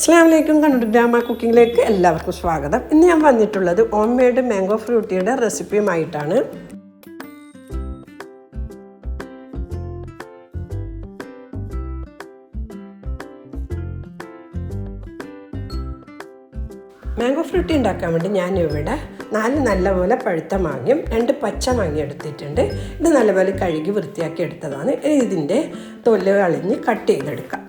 അസ്സലാമു കണ്ണൂർ ഗ്രാമ കുക്കിങ്ങിലേക്ക് എല്ലാവർക്കും സ്വാഗതം. ഇന്ന് ഞാൻ വന്നിട്ടുള്ളത് ഹോം മെയ്ഡ് മാംഗോ ഫ്രൂട്ടിയുടെ റെസിപ്പിയുമായിട്ടാണ്. മാംഗോ ഫ്രൂട്ടി ഉണ്ടാക്കാൻ വേണ്ടി ഞാനിവിടെ 4 നല്ലപോലെ പഴുത്ത മാങ്ങയും 2 പച്ച മാങ്ങ എടുത്തിട്ടുണ്ട്. ഇത് നല്ലപോലെ കഴുകി വൃത്തിയാക്കി എടുത്തതാണ്. ഇതിൻ്റെ തൊല് കളഞ്ഞ് കട്ട് ചെയ്തെടുക്കാം.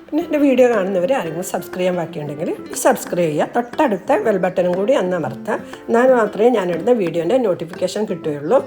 പിന്നെ എൻ്റെ വീഡിയോ കാണുന്നവർ ആരെങ്കിലും സബ്സ്ക്രൈബ് ചെയ്യാൻ ബാക്കിയുണ്ടെങ്കിൽ സബ്സ്ക്രൈബ് ചെയ്യുക. തൊട്ടടുത്ത ബെൽ ബട്ടണും കൂടി അമർത്തുക. എന്നാൽ മാത്രമേ ഞാനിടുന്ന വീഡിയോൻ്റെ നോട്ടിഫിക്കേഷൻ കിട്ടുകയുള്ളൂ.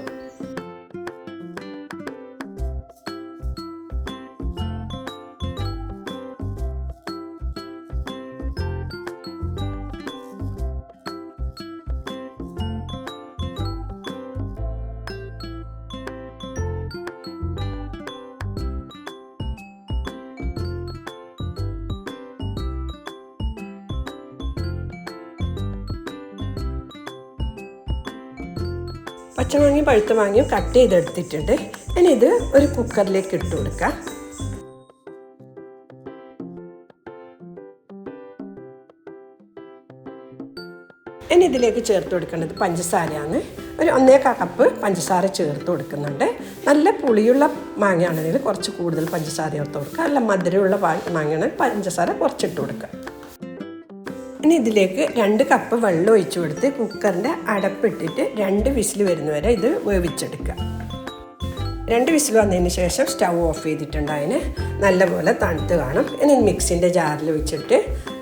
പച്ചമാങ്ങയും പഴുത്ത മാങ്ങയും കട്ട് ചെയ്തെടുത്തിട്ടുണ്ട്. ഇനി ഇത് ഒരു കുക്കറിലേക്ക് ഇട്ട് കൊടുക്കാം. ഇനി ഇതിലേക്ക് ചേർത്ത് കൊടുക്കേണ്ടത് പഞ്ചസാരയാണ്. ഒരു 1.25 കപ്പ് പഞ്ചസാര ചേർത്ത് കൊടുക്കുന്നുണ്ട്. നല്ല പുളിയുള്ള മാങ്ങയാണെങ്കിൽ കുറച്ച് കൂടുതൽ പഞ്ചസാര ചേർത്ത് കൊടുക്കുക. നല്ല മധുരമുള്ള മാങ്ങയാണെങ്കിൽ പഞ്ചസാര കുറച്ചിട്ട് കൊടുക്കുക. ഇനി ഇതിലേക്ക് 2 കപ്പ് വെള്ളം ഒഴിച്ചു കൊടുത്ത് കുക്കറിൻ്റെ അടപ്പിട്ടിട്ട് 2 വിസിൽ വരുന്നവരെ ഇത് വേവിച്ചെടുക്കുക. 2 വിസിൽ വന്നതിന് ശേഷം സ്റ്റൗ ഓഫ് ചെയ്തിട്ടുണ്ട്. അതിന് നല്ലപോലെ തണുത്ത് കാണും. ഇനി മിക്സിൻ്റെ ജാറിൽ വെച്ചിട്ട്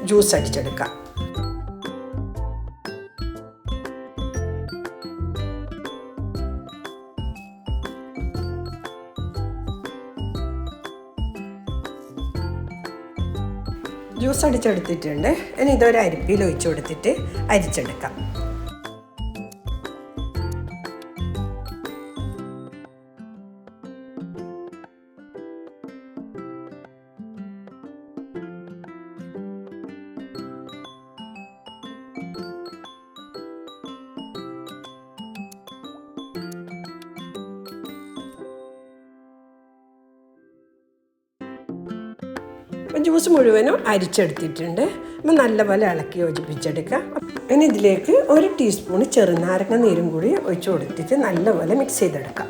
ജ്യൂസ് അടിച്ചെടുക്കാം. ജ്യൂസ് അടിച്ചെടുത്തിട്ടുണ്ട്. ഇനി ഇതൊരു അരിപ്പിയിൽ ഒഴിച്ച് കൊടുത്തിട്ട് അരിച്ചെടുക്കാം. ജ്യൂസ് മുഴുവനും അരിച്ചെടുത്തിട്ടുണ്ട്. അപ്പം നല്ലപോലെ ഇളക്കി യോജിപ്പിച്ചെടുക്കുക. ഇനി ഇതിലേക്ക് 1 ടീസ്പൂൺ ചെറുനാരങ്ങ നീരും കൂടി ഒഴിച്ച് കൊടുത്തിട്ട് നല്ലപോലെ മിക്സ് ചെയ്തെടുക്കാം.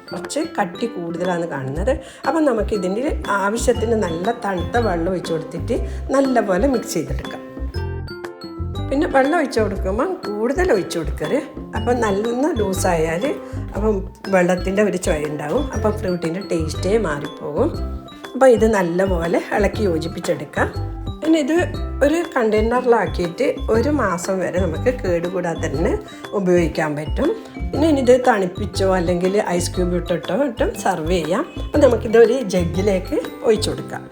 കുറച്ച് കട്ടി കൂടുതലാണ് കാണുന്നത്. അപ്പം നമുക്കിതിൻ്റെ ആവശ്യത്തിന് നല്ല തണുത്ത വെള്ളം ഒഴിച്ച് കൊടുത്തിട്ട് നല്ലപോലെ മിക്സ് ചെയ്തെടുക്കാം. പിന്നെ വെള്ളം ഒഴിച്ച് കൊടുക്കുമ്പം കൂടുതൽ ഒഴിച്ച് കൊടുക്കരുത്. അപ്പം നല്ല ലൂസായാൽ അപ്പം വെള്ളത്തിൻ്റെ ഒരു ചുവ ഉണ്ടാവും. അപ്പം ഫ്രൂട്ടിൻ്റെ ടേസ്റ്റേ മാറിപ്പോകും. അപ്പോൾ ഇത് നല്ലപോലെ ഇളക്കി യോജിപ്പിച്ചെടുക്കാം. ഇനി ഇത് ഒരു കണ്ടെയ്നറിലാക്കിയിട്ട് 1 മാസം വരെ നമുക്ക് കേടുകൂടാതെ തന്നെ ഉപയോഗിക്കാൻ പറ്റും. പിന്നെ ഇത് തണുപ്പിച്ചോ അല്ലെങ്കിൽ ഐസ് ക്യൂബ് ഇട്ടും സെർവ് ചെയ്യാം. അപ്പോൾ നമുക്കിത് ഒരു ജഗ്ഗിലേക്ക് ഒഴിച്ചു കൊടുക്കാം.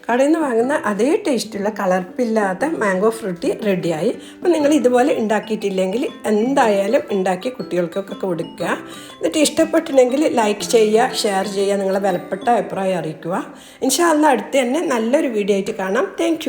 കടയിൽ നിന്ന് വാങ്ങുന്ന അതേ ടേസ്റ്റുള്ള കളർപ്പില്ലാത്ത മാംഗോ ഫ്രൂട്ടി റെഡിയായി. അപ്പോൾ നിങ്ങൾ ഇതുപോലെ ഉണ്ടാക്കിയിട്ടില്ലെങ്കിൽ എന്തായാലും ഉണ്ടാക്കി കുട്ടികൾക്കൊക്കെ കൊടുക്കുക. എന്നിട്ട് ഇഷ്ടപ്പെട്ടില്ലെങ്കിൽ ലൈക്ക് ചെയ്യുക, ഷെയർ ചെയ്യുക, നിങ്ങളെ വിലപ്പെട്ട അഭിപ്രായം അറിയിക്കുക. ഇൻഷാ അല്ലാഹ് അടുത്ത് തന്നെ നല്ലൊരു വീഡിയോ ആയിട്ട് കാണാം. താങ്ക്